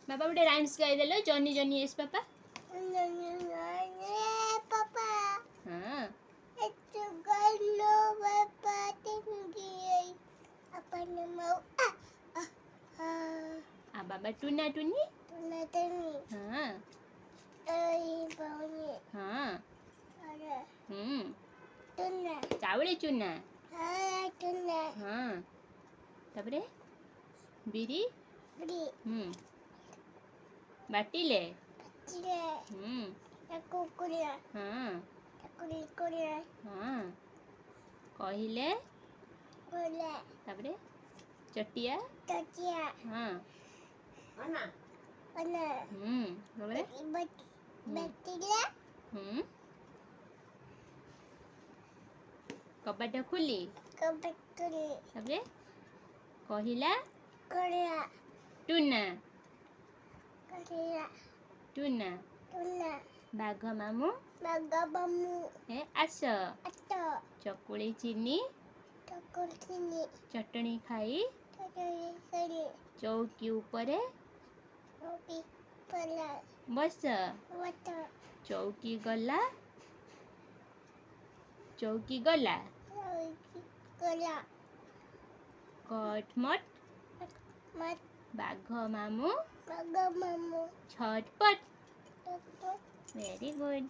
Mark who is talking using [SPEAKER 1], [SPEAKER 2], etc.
[SPEAKER 1] बाबा गोटे राइम्स गाइदेल जनी जनी यस पापा
[SPEAKER 2] पापा
[SPEAKER 1] हाँ आ बाबा टूना टूनी हाँ हाँ चावड़ी चूना हाँ तबरे बिरी बाटिले हाँ हाँ कहिले तबरे चटिया हाँ तबरे कबाटा खुली तबरे कहिला टूना टूना बाघ मामू हे आस चकुली चीनी चटनी खाई चौकी उपरे बस चौकी गला कटमट बाघ मामू छटपट वेरी गुड।